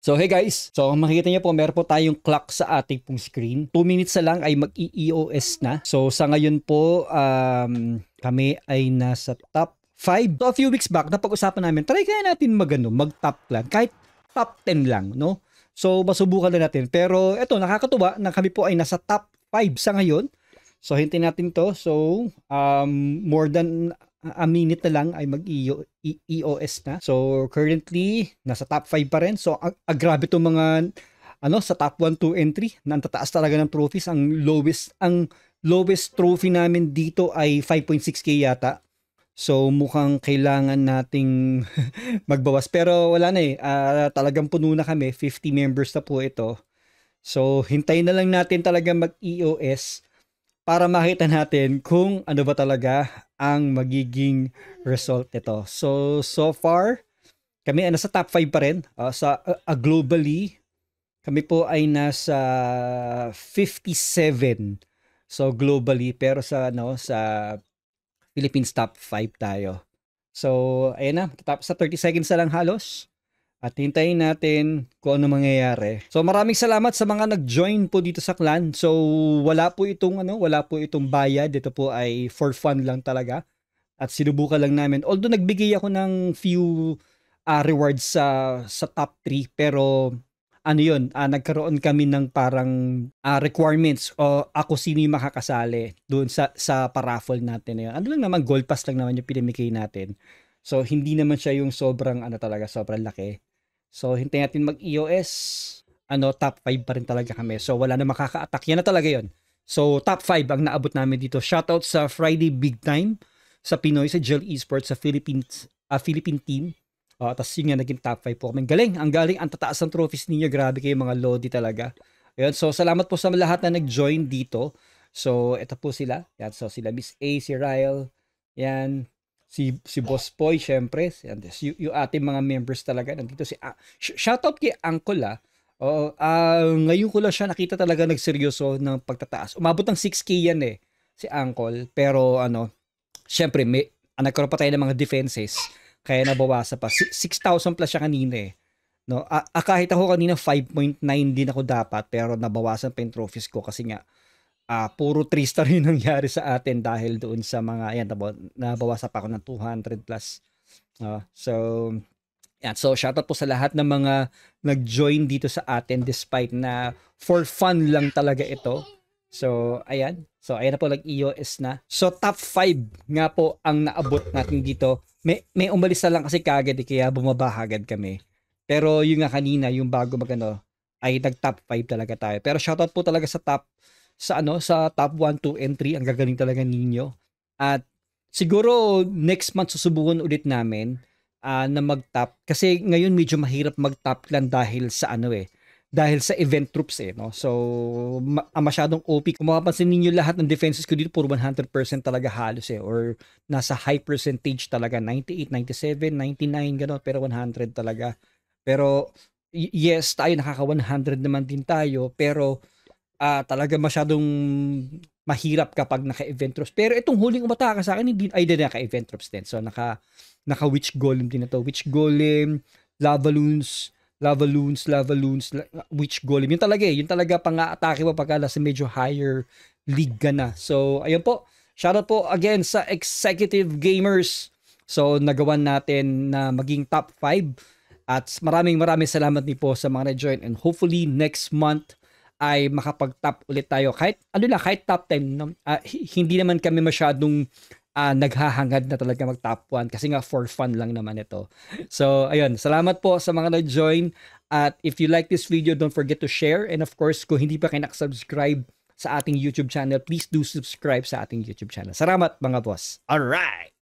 So hey guys, so makikita niyo po meron po tayong clock sa ating pong screen. 2 minutes na lang ay mag-EOS na. So sa ngayon po kami ay nasa top 5. So a few weeks back napag-usapan namin, try kaya natin mag-top plan kahit top 10 lang, no? So masubukan na natin. Pero eto, nakakatuwa na kami po ay nasa top 5 sa ngayon. So hintayin natin to. So more than a minute na lang ay mag-EOS na. So currently nasa top 5 pa rin. So grabe itong mga sa top 1, 2, and 3 na ang tataas talaga ng trophies. Ang lowest trophy namin dito ay 5.6k yata. So mukhang kailangan nating magbawas. Pero wala na talagang puno na kami. 50 members na po ito. So hintayin na lang natin talaga mag-EOS para makita natin kung ano ba talaga ang magiging result nito. So far, kami ay nasa top 5 pa rin. Globally, kami po ay nasa 57. So globally, pero sa Philippines top 5 tayo. So ayan na, tapos sa 30 seconds na lang halos. At hintayin natin kung ano mangyayari. So maraming salamat sa mga nag-join po dito sa clan. So wala po itong bayad. Ito po ay for fun lang talaga. At sinubukan lang namin. Although nagbigay ako ng few rewards sa top 3, pero nagkaroon kami ng parang requirements o ako sino yung makakasali doon sa paraffle natin na yun. Ano lang naman, gold pass lang naman yung pinamigay natin. So hindi naman siya yung sobrang sobrang laki. So hintayin natin mag-EOS. Top 5 pa rin talaga kami. So wala na makaka-attack. Yan na talaga yon. So top 5 ang naabot namin dito. Shoutout sa Friday Big Time sa Pinoy, sa Gel Esports, sa Philippine team. Tapos yun nga, naging top 5 po kami. Ang galing, ang tataas ng trophies ninyo. Grabe kayo mga lodi talaga. Ayun, so salamat po sa lahat na nag-join dito. So ito po sila. Yan, so sila Miss A, si Ryle, yan, si Boss Boy, syempre. Yung ating mga members talaga. Nandito si shoutout kay Uncle ngayon ko lang siya nakita talaga nagseryoso ng pagtataas. Umabot ng 6k yan si Uncle. Pero syempre nagkaroon pa tayo ng mga defenses. Kaya nabawasan pa. 6,000 plus siya kanina no? Kahit ako kanina 5.9 din ako dapat. Pero nabawasan pa yung trophies ko kasi nga puro 3-star yung nangyari sa atin dahil doon sa mga, nabawasan pa ako ng 200 plus. So shoutout po sa lahat ng mga nag-join dito sa atin despite na for fun lang talaga ito. So, ayan. So, ayan na po, nag-EOS na. So, top 5 nga po ang naabot natin dito. May umalis na lang kasi kagad kaya bumaba agad kami. Pero yung nga kanina, yung bago ay nag-top 5 talaga tayo. Pero shoutout po talaga sa top 1, 2, and 3. Ang gagaling talaga ninyo. At siguro next month susubukan ulit namin na mag-top. Kasi ngayon medyo mahirap mag-top lang dahil sa dahil sa event troops no. So masyadong OP. Kung mapapansin niyo lahat ng defenses ko dito puro 100% talaga halos or nasa high percentage talaga, 98, 97, 99 gano'n, pero 100 talaga. Pero yes, tayo nakaka 100 naman din tayo, pero talaga masyadong mahirap kapag naka-event troops. Pero itong huling umatake sa akin, hindi naka-event troops din. So naka-witch golem din na to. Witch golem, lava loons, witch golem. Yun talaga pang-aatake mo pagka nasa medyo higher league ka na. So ayun po. Shoutout po again sa Executive Gamers. So nagawan natin na maging top 5. At maraming salamat din po sa mga na-join. And hopefully next month ay makapag-top ulit tayo. Kahit top 10. Hindi naman kami masyadong naghahangad na talaga mag-top 1 kasi nga for fun lang naman ito. So, ayun. Salamat po sa mga nag-join. At if you like this video, don't forget to share. And of course, kung hindi pa kayo nakasubscribe sa ating YouTube channel, please do subscribe sa ating YouTube channel. Salamat mga boss. Alright!